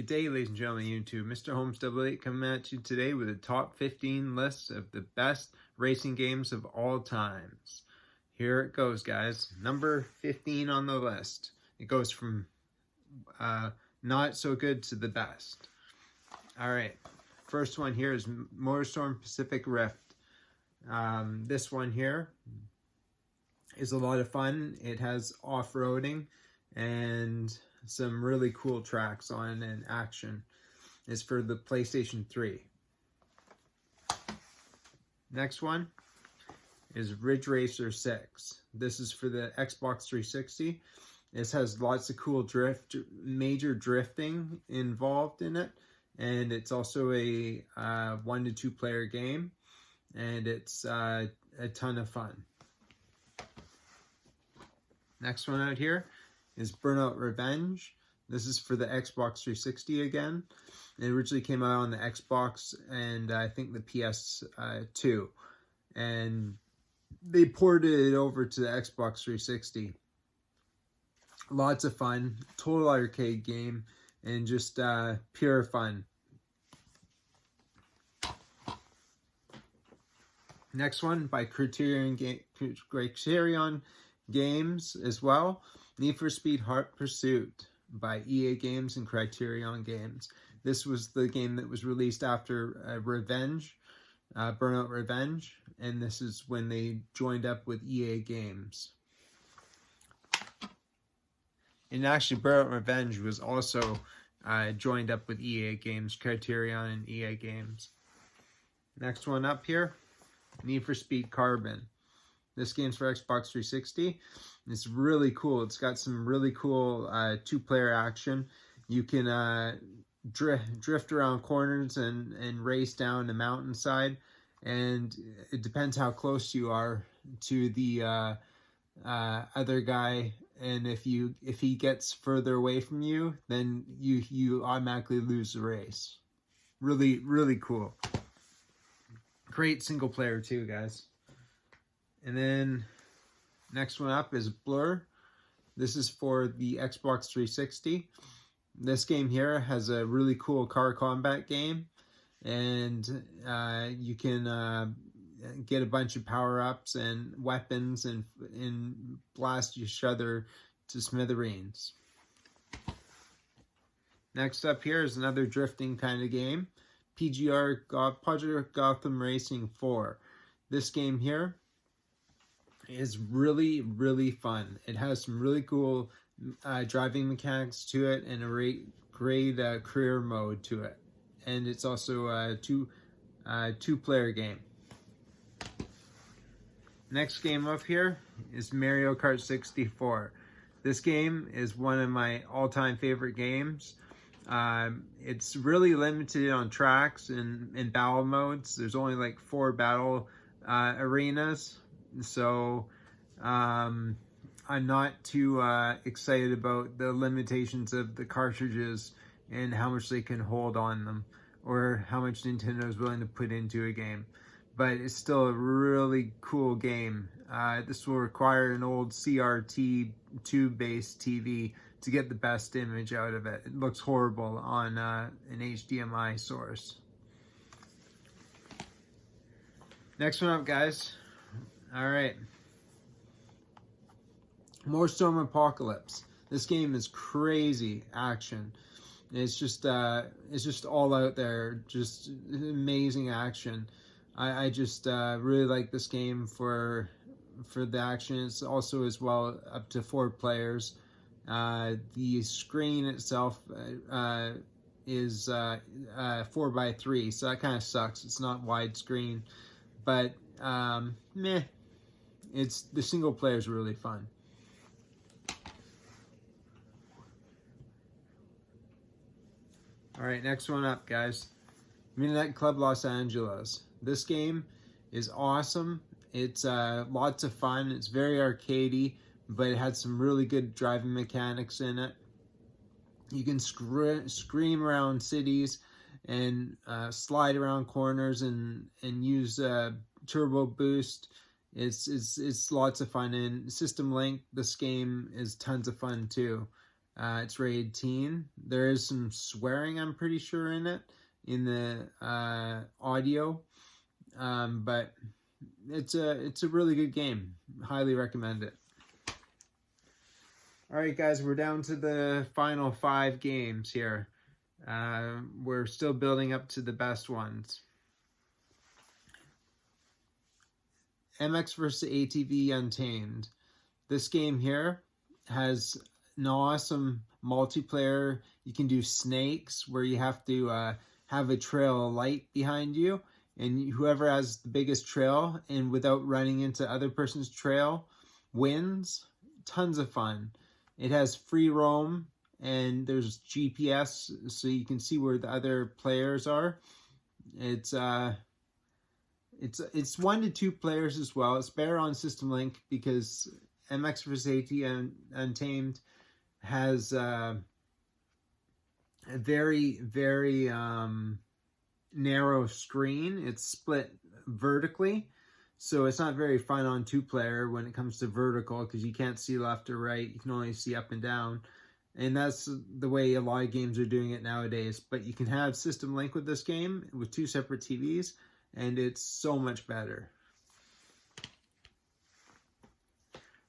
Good day, ladies and gentlemen, YouTube. Mr. Holmes 88 coming at you today with a top 15 list of the best racing games of all times. Here it goes, guys. Number 15 on the list. It goes from not so good to the best. All right. First one here is Motorstorm Pacific Rift. This one here is a lot of fun. It has off-roading and some really cool tracks on and action. It's for the PlayStation 3. Next one is Ridge Racer 6. This is for the Xbox 360. This has lots of cool major drifting involved in it, and it's also a 1 to 2 player game, and it's a ton of fun. Next one out here is Burnout Revenge. This is for the Xbox 360 again. It originally came out on the Xbox and I think the PS2. And they ported it over to the Xbox 360. Lots of fun, total arcade game, and just pure fun. Next one by Criterion Games as well. Need for Speed Hot Pursuit by EA Games and Criterion Games. This was the game that was released after Burnout Revenge, and this is when they joined up with EA Games. And actually, Burnout Revenge was also joined up with EA Games, Criterion and EA Games. Next one up here, Need for Speed Carbon. This game's for Xbox 360. It's really cool. It's got some really cool 2-player action. You can drift around corners and race down the mountainside. And it depends how close you are to the other guy. And if he gets further away from you, then you automatically lose the race. Really, really cool. Great single player too, guys. And then next one up is Blur. This is for the Xbox 360. This game here has a really cool car combat game, and you can get a bunch of power-ups and weapons and blast each other to smithereens. Next up here is another drifting kind of game, Project Gotham Racing 4. This game here is really, really fun. It has some really cool driving mechanics to it and a great career mode to it. And it's also a two-player game. Next game up here is Mario Kart 64. This game is one of my all-time favorite games. It's really limited on tracks and battle modes. There's only like 4 battle arenas. So I'm not too excited about the limitations of the cartridges and how much they can hold on them, or how much Nintendo is willing to put into a game. But it's still a really cool game. This will require an old CRT tube-based TV to get the best image out of it. It looks horrible on an HDMI source. Next one up, guys. All right, Motorstorm Apocalypse. This game is crazy action. It's just all out there, just amazing action. I just really like this game for the action. It's also as well up to 4 players. The screen itself is 4:3, so that kind of sucks. It's not widescreen, but meh. The single player is really fun. All right, next one up, guys. Midnight Club Los Angeles. This game is awesome. It's lots of fun. It's very arcadey, but it had some really good driving mechanics in it. You can scream around cities and slide around corners and use turbo boost. It's lots of fun, and System Link, this game is tons of fun too. It's rated teen. There is some swearing, I'm pretty sure, in it, in the audio. But it's a really good game. Highly recommend it. Alright guys, we're down to the final 5 games here. We're still building up to the best ones. MX vs. ATV Untamed. This game here has an awesome multiplayer. You can do snakes, where you have to have a trail of light behind you, and whoever has the biggest trail and without running into other person's trail wins. Tons of fun. It has free roam, and there's GPS, so you can see where the other players are. It's 1 to 2 players as well. It's better on System Link because MX vs. AT Untamed has a very, very narrow screen. It's split vertically, so it's not very fun on 2-player when it comes to vertical, because you can't see left or right. You can only see up and down. And that's the way a lot of games are doing it nowadays. But you can have System Link with this game with 2 separate TVs, and it's so much better.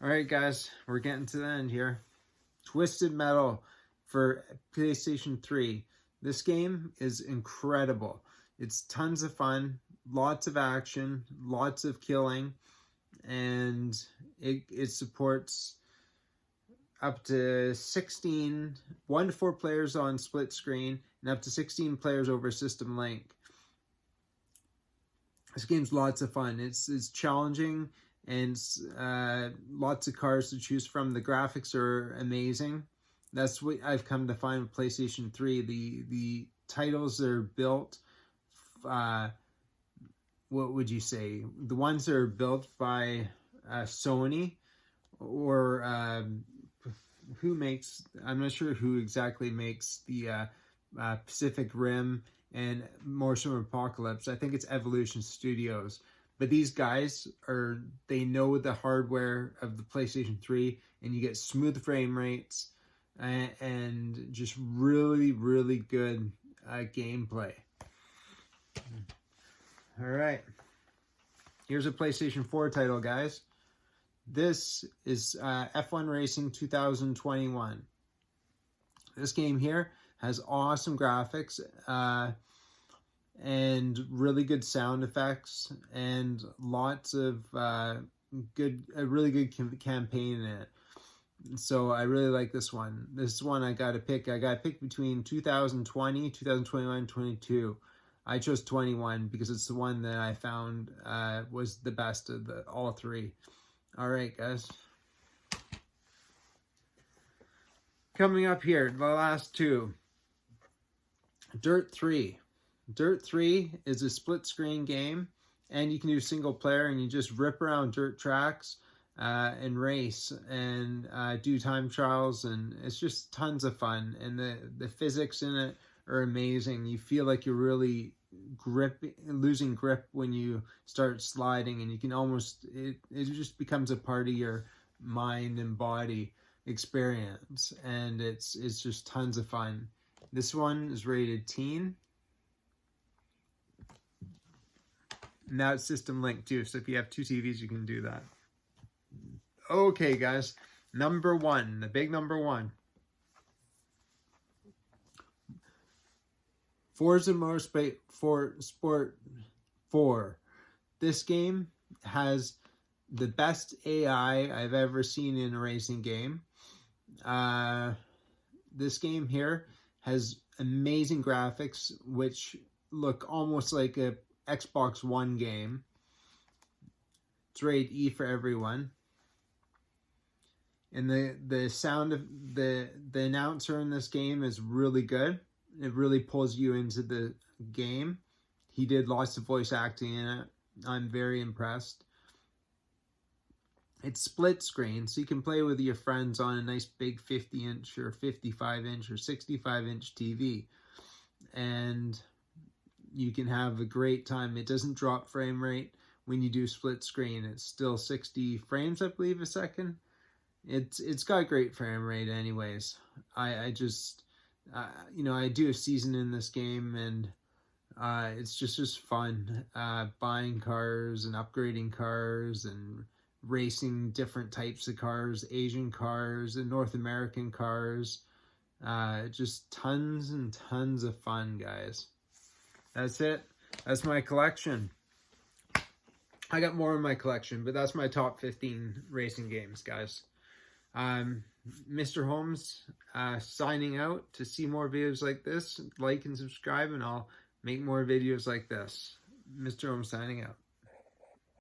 Alright guys, we're getting to the end here. Twisted Metal for PlayStation 3. This game is incredible. It's tons of fun, lots of action, lots of killing, and it supports up to 1 to 4 players on split screen, and up to 16 players over System Link. This game's lots of fun. It's challenging, and lots of cars to choose from. The graphics are amazing. That's what I've come to find with PlayStation 3. The titles that are built, what would you say? The ones that are built by Sony, or who makes, I'm not sure who exactly makes the Pacific Rim and Motion Apocalypse. I think it's Evolution Studios. But these guys they know the hardware of the PlayStation 3, and you get smooth frame rates and just really, really good gameplay. All right. Here's a PlayStation 4 title, guys. This is F1 Racing 2021. This game here has awesome graphics and really good sound effects, and lots of a really good campaign in it. So I really like this one. This one I got to pick. I got to pick between 2020, 2021, 22. I chose 21 because it's the one that I found was the best of all 3. All right, guys. Coming up here, the last 2. Dirt 3. Dirt 3 is a split screen game, and you can do single player, and you just rip around dirt tracks and race and do time trials, and it's just tons of fun. And the physics in it are amazing. You feel like you're really losing grip when you start sliding, and you can almost, it just becomes a part of your mind and body experience, and it's just tons of fun. This one is rated teen. Now it's System Link too, so if you have 2 TVs, you can do that. Okay, guys, number 1, the big number 1. Forza Motorsport 4. This game has the best AI I've ever seen in a racing game. This game here has amazing graphics, which look almost like a Xbox One game. It's rated E for everyone. And the sound of the announcer in this game is really good. It really pulls you into the game. He did lots of voice acting in it. I'm very impressed. It's split screen, so you can play with your friends on a nice big 50-inch or 55-inch or 65-inch TV. And you can have a great time. It doesn't drop frame rate when you do split screen. It's still 60 frames, I believe, a second. it's got great frame rate anyways. I just you know, I do a season in this game, and it's just fun buying cars and upgrading cars and racing different types of cars, Asian cars and North American cars. Just tons and tons of fun, guys. That's it. That's my collection. I got more in my collection, but that's my top 15 racing games, guys. Mr. Holmes signing out. To see more videos like this, like and subscribe, and I'll make more videos like this. Mr. Holmes signing out.